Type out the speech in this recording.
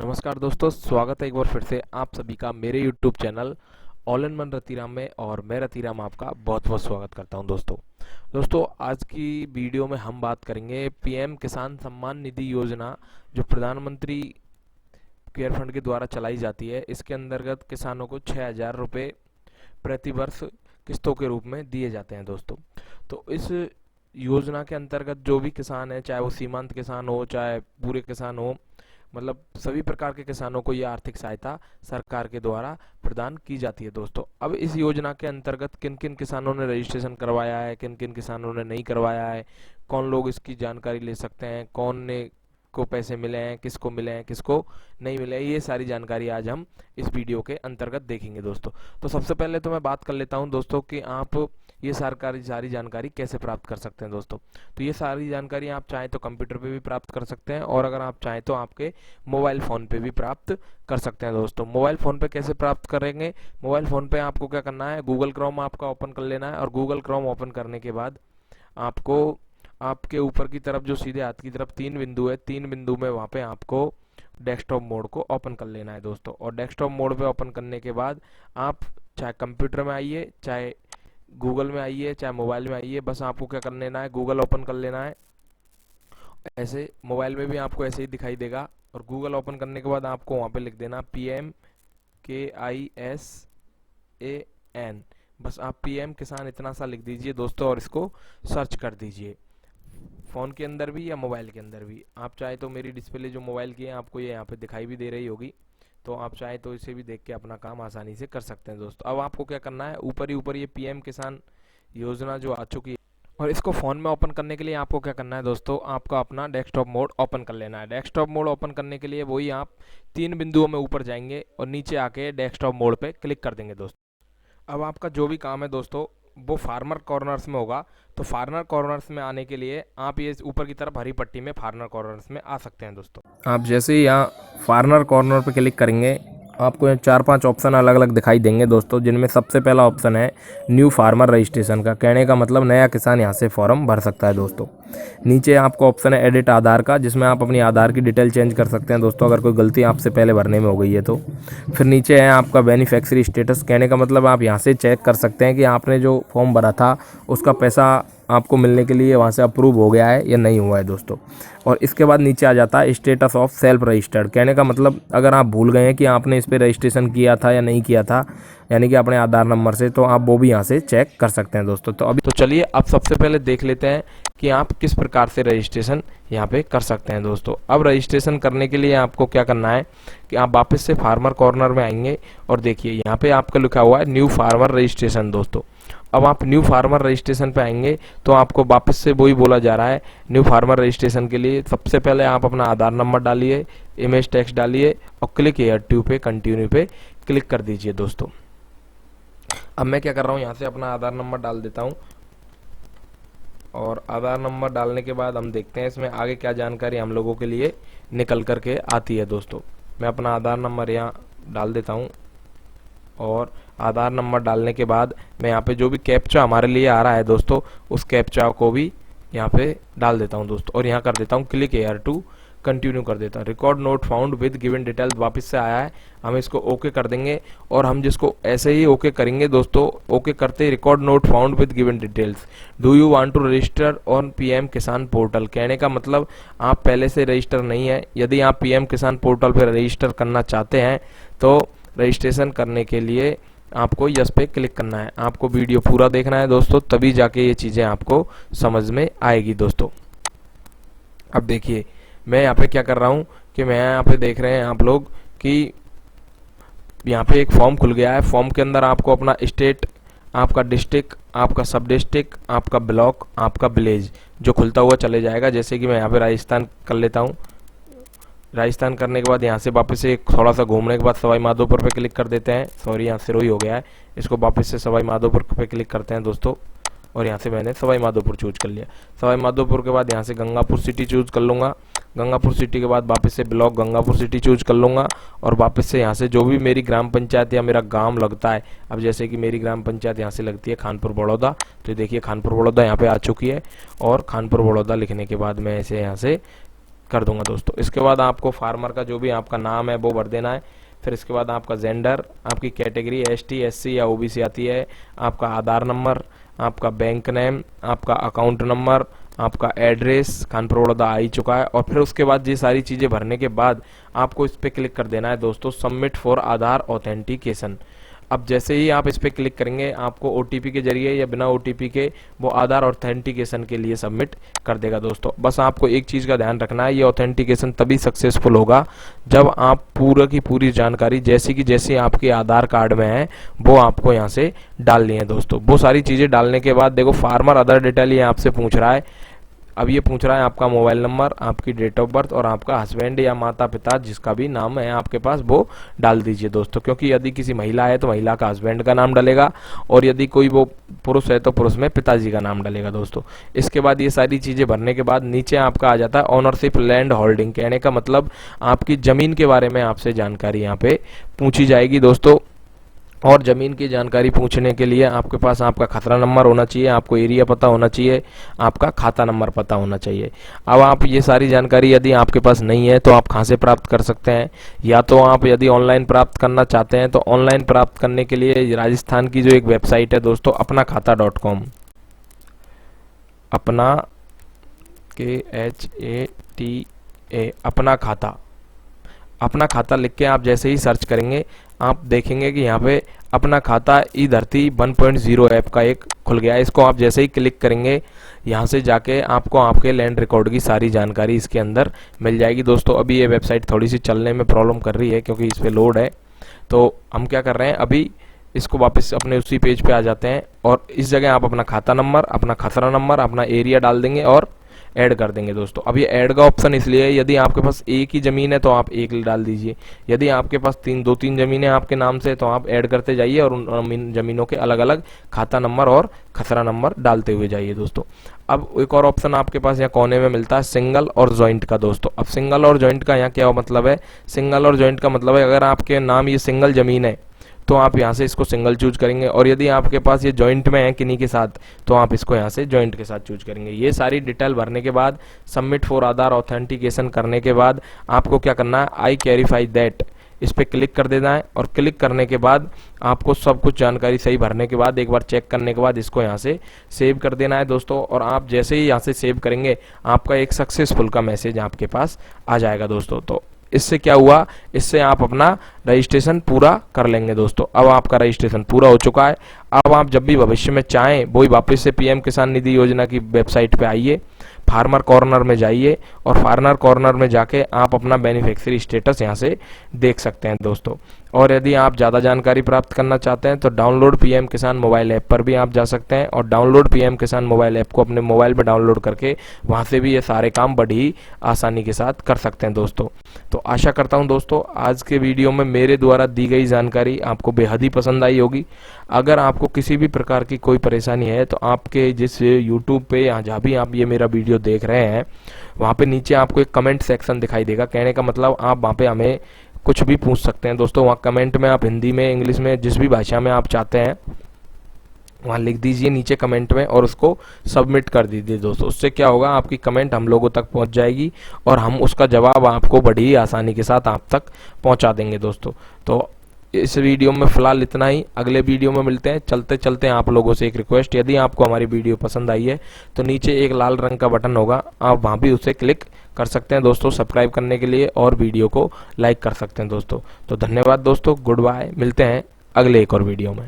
नमस्कार दोस्तों, स्वागत है एक बार फिर से आप सभी का मेरे YouTube channel all in one Ratiram में। और मैं रतिराम आपका बहुत बहुत स्वागत करता हूं। दोस्तों आज की वीडियो में हम बात करेंगे पीएम किसान सम्मान निधि योजना, जो प्रधानमंत्री केयर फंड के द्वारा चलाई जाती है। इसके अंतर्गत किसानों को 6,000 रुपये प्रति वर्ष किस्तों के रूप में दिए जाते हैं दोस्तों। तो इस योजना के अंतर्गत जो भी किसान है, चाहे वो सीमांत किसान हो चाहे पूरे किसान हो, मतलब सभी प्रकार के किसानों को यह आर्थिक सहायता सरकार के द्वारा प्रदान की जाती है दोस्तों। अब इस योजना के अंतर्गत किन किन किसानों ने रजिस्ट्रेशन करवाया है, किन किन किसानों ने नहीं करवाया है, कौन लोग इसकी जानकारी ले सकते हैं, कौन ने को पैसे मिले हैं, किसको मिले हैं, किसको नहीं मिले हैं, ये सारी जानकारी आज हम इस वीडियो के अंतर्गत देखेंगे दोस्तों। तो सबसे पहले तो मैं बात कर लेता हूं दोस्तों कि आप ये सारी जानकारी कैसे प्राप्त कर सकते हैं दोस्तों। तो ये सारी जानकारी आप चाहें तो कंप्यूटर पे भी प्राप्त कर सकते हैं, और अगर आप चाहें तो आपके मोबाइल फ़ोन पे भी प्राप्त कर सकते हैं दोस्तों। मोबाइल फ़ोन पे कैसे प्राप्त करेंगे? मोबाइल फ़ोन पे आपको क्या करना है, गूगल क्रोम आपका ओपन कर लेना है, और गूगल क्रोम ओपन करने के बाद आपको आपके ऊपर की तरफ जो सीधे हाथ की तरफ 3 बिंदु है, 3 बिंदु में वहाँ पे आपको डेस्कटॉप मोड को ओपन कर लेना है दोस्तों। और डेस्कटॉप मोड पे ओपन करने के बाद आप चाहे कंप्यूटर में आइए, चाहे गूगल में आइए, चाहे मोबाइल में आइए, बस आपको क्या कर लेना है, गूगल ओपन कर लेना है। ऐसे मोबाइल में भी आपको ऐसे ही दिखाई देगा, और गूगल ओपन करने के बाद आपको वहाँ पे लिख देना PMKISAN। बस आप पीएम किसान इतना सा लिख दीजिए दोस्तों, और इसको सर्च कर दीजिए फ़ोन के अंदर भी या मोबाइल के अंदर भी। आप चाहे तो मेरी डिस्प्ले जो मोबाइल की है आपको ये यहाँ पे दिखाई भी दे रही होगी, तो आप चाहे तो इसे भी देख के अपना काम आसानी से कर सकते हैं दोस्तों। अब आपको क्या करना है, ऊपर ये पीएम किसान योजना जो आ चुकी है, और इसको फ़ोन में ओपन करने के लिए आपको क्या करना है दोस्तों, आपको अपना डेस्कटॉप मोड ओपन कर लेना है। डेस्कटॉप मोड ओपन करने के लिए वही आप 3 बिंदुओं में ऊपर जाएंगे और नीचे आके डेस्कटॉप मोड पे क्लिक कर देंगे दोस्तों। अब आपका जो भी काम है दोस्तों वो फार्मर कॉर्नर्स में होगा। तो फार्मर कॉर्नर्स में आने के लिए आप ये ऊपर की तरफ हरी पट्टी में फार्मर कॉर्नर्स में आ सकते हैं दोस्तों। आप जैसे ही यहाँ फार्मर कॉर्नर पे क्लिक करेंगे, आपको यहाँ 4-5 ऑप्शन अलग अलग दिखाई देंगे दोस्तों, जिनमें सबसे पहला ऑप्शन है न्यू फार्मर रजिस्ट्रेशन का। कहने का मतलब नया किसान यहाँ से फॉर्म भर सकता है दोस्तों। नीचे आपको ऑप्शन है एडिट आधार का, जिसमें आप अपनी आधार की डिटेल चेंज कर सकते हैं दोस्तों, अगर कोई गलती आपसे पहले भरने में हो गई है तो। फिर नीचे है आपका बेनिफिशियरी स्टेटस। कहने का मतलब आप यहाँ से चेक कर सकते हैं कि आपने जो फॉर्म भरा था उसका पैसा आपको मिलने के लिए वहाँ से अप्रूव हो गया है या नहीं हुआ है दोस्तों। और इसके बाद नीचे आ जाता है स्टेटस ऑफ सेल्फ रजिस्टर्ड। कहने का मतलब अगर आप भूल गए हैं कि आपने इस पर रजिस्ट्रेशन किया था या नहीं किया था, यानी कि अपने आधार नंबर से, तो आप वो भी यहाँ से चेक कर सकते हैं दोस्तों। तो अभी तो चलिए अब सबसे पहले देख लेते हैं कि आप किस प्रकार से रजिस्ट्रेशन यहाँ पे कर सकते हैं दोस्तों। अब रजिस्ट्रेशन करने के लिए आपको क्या करना है कि आप वापस से फार्मर कॉर्नर में आएंगे, और देखिए यहाँ पे आपका लिखा हुआ है न्यू फार्मर रजिस्ट्रेशन दोस्तों। अब आप न्यू फार्मर रजिस्ट्रेशन पे आएंगे तो आपको वापस से वही बोला जा रहा है। न्यू फार्मर रजिस्ट्रेशन के लिए सबसे पहले आप अपना आधार नंबर डालिए, इमेज टेक्स्ट डालिए, और क्लिक हियर टू पे कंटिन्यू पे क्लिक कर दीजिए दोस्तों। अब मैं क्या कर रहा हूँ, यहाँ से अपना आधार नंबर डाल देता हूँ, और आधार नंबर डालने के बाद हम देखते हैं इसमें आगे क्या जानकारी हम लोगों के लिए निकल करके आती है दोस्तों। मैं अपना आधार नंबर यहाँ डाल देता हूँ, और आधार नंबर डालने के बाद मैं यहाँ पे जो भी कैप्चा हमारे लिए आ रहा है दोस्तों, उस कैप्चा को भी यहाँ पे डाल देता हूँ दोस्तों, और यहाँ कर देता हूँ क्लिक हेयर टू कंटिन्यू कर देता हूँ। Record not found with given details वापस से आया है, हम इसको ओके कर देंगे। और हम जिसको ऐसे ही ओके करेंगे दोस्तों, ओके करते ही record not found with given details, do you want to register on PM Kisan portal. कहने का मतलब आप पहले से रजिस्टर नहीं है। यदि आप पीएम किसान पोर्टल पर रजिस्टर करना चाहते हैं तो रजिस्ट्रेशन करने के लिए आपको यस पे क्लिक करना है। आपको वीडियो पूरा देखना है दोस्तों, तभी जाके ये चीज़ें आपको समझ में आएगी दोस्तों। अब देखिए मैं यहाँ पे क्या कर रहा हूँ कि मैं यहाँ पे देख रहे हैं आप लोग कि यहाँ पे एक फॉर्म खुल गया है। फॉर्म के अंदर आपको अपना स्टेट, आपका डिस्ट्रिक्ट, आपका सब डिस्ट्रिक्ट, आपका ब्लॉक, आपका विलेज जो खुलता हुआ चले जाएगा। जैसे कि मैं यहाँ पे राजस्थान कर लेता हूँ। राजस्थान करने के बाद यहाँ से वापस से थोड़ा सा घूमने के बाद सवाई माधोपुर पे क्लिक कर देते हैं। सॉरी, यहाँ सिरोही हो गया है, इसको वापस से सवाई माधोपुर पे क्लिक करते हैं दोस्तों, और यहाँ से मैंने सवाई माधोपुर चूज कर लिया। सवाई माधोपुर के बाद यहाँ से गंगापुर सिटी चूज कर लूँगा। गंगापुर सिटी के बाद वापस से ब्लॉक गंगापुर सिटी चूज कर लूँगा, और वापस से यहाँ से जो भी मेरी ग्राम पंचायत या मेरा गांव लगता है, अब जैसे कि मेरी ग्राम पंचायत यहाँ से लगती है खानपुर बड़ौदा, तो देखिए खानपुर बड़ौदा यहाँ पे आ चुकी है। और खानपुर बड़ौदा लिखने के बाद मैं इसे यहाँ से कर दूंगा दोस्तों। इसके बाद आपको फार्मर का जो भी आपका नाम है वो भर देना है। फिर इसके बाद आपका जेंडर, आपकी कैटेगरी ST SC या OBC आती है, आपका आधार नंबर, आपका बैंक नेम, आपका अकाउंट नंबर, आपका एड्रेस कानपुर बड़ौदा आ ही चुका है। और फिर उसके बाद ये सारी चीज़ें भरने के बाद आपको इस पर क्लिक कर देना है दोस्तों, सबमिट फॉर आधार ऑथेंटिकेशन। अब जैसे ही आप इस पर क्लिक करेंगे आपको OTP के जरिए या बिना OTP के वो आधार ऑथेंटिकेशन के लिए सबमिट कर देगा दोस्तों। बस आपको एक चीज़ का ध्यान रखना है, ये ऑथेंटिकेशन तभी सक्सेसफुल होगा जब आप पूरा की पूरी जानकारी जैसी आपके आधार कार्ड में है वो आपको यहाँ से डालनी है दोस्तों। वो सारी चीज़ें डालने के बाद देखो फार्मर अदर डिटेल ये आपसे पूछ रहा है। अब ये पूछ रहा है आपका मोबाइल नंबर, आपकी डेट ऑफ बर्थ और आपका हस्बैंड या माता पिता जिसका भी नाम है आपके पास वो डाल दीजिए दोस्तों, क्योंकि यदि किसी महिला है तो महिला का हस्बैंड का नाम डलेगा और यदि कोई वो पुरुष है तो पुरुष में पिताजी का नाम डलेगा दोस्तों। इसके बाद ये सारी चीज़ें भरने के बाद नीचे आपका आ जाता है ऑनरशिप लैंड होल्डिंग, कहने का मतलब आपकी ज़मीन के बारे में आपसे जानकारी यहाँ पे पूछी जाएगी दोस्तों। और ज़मीन की जानकारी पूछने के लिए आपके पास आपका खतरा नंबर होना चाहिए, आपको एरिया पता होना चाहिए, आपका खाता नंबर पता होना चाहिए। अब आप ये सारी जानकारी यदि आपके पास नहीं है तो आप कहाँ से प्राप्त कर सकते हैं, या तो आप यदि ऑनलाइन प्राप्त करना चाहते हैं तो ऑनलाइन प्राप्त करने के लिए राजस्थान की जो एक वेबसाइट है दोस्तों अपनाखाता.com, अपना KHATA अपना खाता लिख के आप जैसे ही सर्च करेंगे आप देखेंगे कि यहाँ पे अपना खाता ई धरती 1.0 ऐप का एक खुल गया है। इसको आप जैसे ही क्लिक करेंगे यहाँ से जाके आपको आपके लैंड रिकॉर्ड की सारी जानकारी इसके अंदर मिल जाएगी दोस्तों। अभी ये वेबसाइट थोड़ी सी चलने में प्रॉब्लम कर रही है क्योंकि इस पर लोड है, तो हम क्या कर रहे हैं अभी इसको वापस अपने उसी पेज पे आ जाते हैं और इस जगह आप अपना खाता नंबर, अपना खसरा नंबर, अपना एरिया डाल देंगे और ऐड कर देंगे दोस्तों। अब ये ऐड का ऑप्शन इसलिए है, यदि आपके पास एक ही ज़मीन है तो आप एक डाल दीजिए, यदि आपके पास दो तीन ज़मीनें आपके नाम से तो आप ऐड करते जाइए और उन ज़मीनों के अलग अलग खाता नंबर और खसरा नंबर डालते हुए जाइए दोस्तों। अब एक और ऑप्शन आपके पास यहाँ कोने में मिलता है सिंगल और जॉइंट का दोस्तों। अब सिंगल और जॉइंट का यहाँ क्या मतलब है, सिंगल और जॉइंट का मतलब है अगर आपके नाम ये सिंगल ज़मीन है तो आप यहाँ से इसको सिंगल चूज करेंगे, और यदि आपके पास ये जॉइंट में है किन्हीं के साथ तो आप इसको यहाँ से जॉइंट के साथ चूज करेंगे। ये सारी डिटेल भरने के बाद सबमिट फॉर आधार ऑथेंटिकेशन करने के बाद आपको क्या करना है, आई क्लैरिफाई दैट इस पर क्लिक कर देना है। और क्लिक करने के बाद आपको सब कुछ जानकारी सही भरने के बाद एक बार चेक करने के बाद इसको यहाँ से सेव कर देना है दोस्तों। और आप जैसे ही यहाँ से सेव करेंगे आपका एक सक्सेसफुल का मैसेज आपके पास आ जाएगा दोस्तों। तो इससे क्या हुआ, इससे आप अपना रजिस्ट्रेशन पूरा कर लेंगे दोस्तों। अब आपका रजिस्ट्रेशन पूरा हो चुका है। अब आप जब भी भविष्य में चाहें वही वापस से PM किसान निधि योजना की वेबसाइट पे आइए, फार्मर कॉर्नर में जाइए और फार्मर कॉर्नर में जाके आप अपना बेनिफिशियरी स्टेटस यहाँ से देख सकते हैं दोस्तों। और यदि आप ज़्यादा जानकारी प्राप्त करना चाहते हैं तो डाउनलोड PM किसान मोबाइल ऐप पर भी आप जा सकते हैं और डाउनलोड PM किसान मोबाइल ऐप को अपने मोबाइल पर डाउनलोड करके वहाँ से भी ये सारे काम बड़ी आसानी के साथ कर सकते हैं दोस्तों। तो आशा करता हूँ दोस्तों आज के वीडियो में मेरे द्वारा दी गई जानकारी आपको बेहद ही पसंद आई होगी। अगर आपको किसी भी प्रकार की कोई परेशानी है तो आपके जिस YouTube पे या जहाँ भी आप ये मेरा वीडियो देख रहे हैं वहाँ पे नीचे आपको एक कमेंट सेक्शन दिखाई देगा, कहने का मतलब आप वहाँ पे हमें कुछ भी पूछ सकते हैं दोस्तों। वहाँ कमेंट में आप हिंदी में, इंग्लिश में, जिस भी भाषा में आप चाहते हैं वहाँ लिख दीजिए नीचे कमेंट में और उसको सबमिट कर दीजिए दोस्तों। उससे क्या होगा, आपकी कमेंट हम लोगों तक पहुँच जाएगी और हम उसका जवाब आपको बड़ी ही आसानी के साथ आप तक पहुँचा देंगे दोस्तों। तो इस वीडियो में फिलहाल इतना ही, अगले वीडियो में मिलते हैं। चलते चलते आप लोगों से एक रिक्वेस्ट, यदि आपको हमारी वीडियो पसंद आई है तो नीचे एक लाल रंग का बटन होगा, आप वहाँ भी उसे क्लिक कर सकते हैं दोस्तों सब्सक्राइब करने के लिए और वीडियो को लाइक कर सकते हैं दोस्तों। तो धन्यवाद दोस्तों, गुड बाय, मिलते हैं अगले एक और वीडियो में।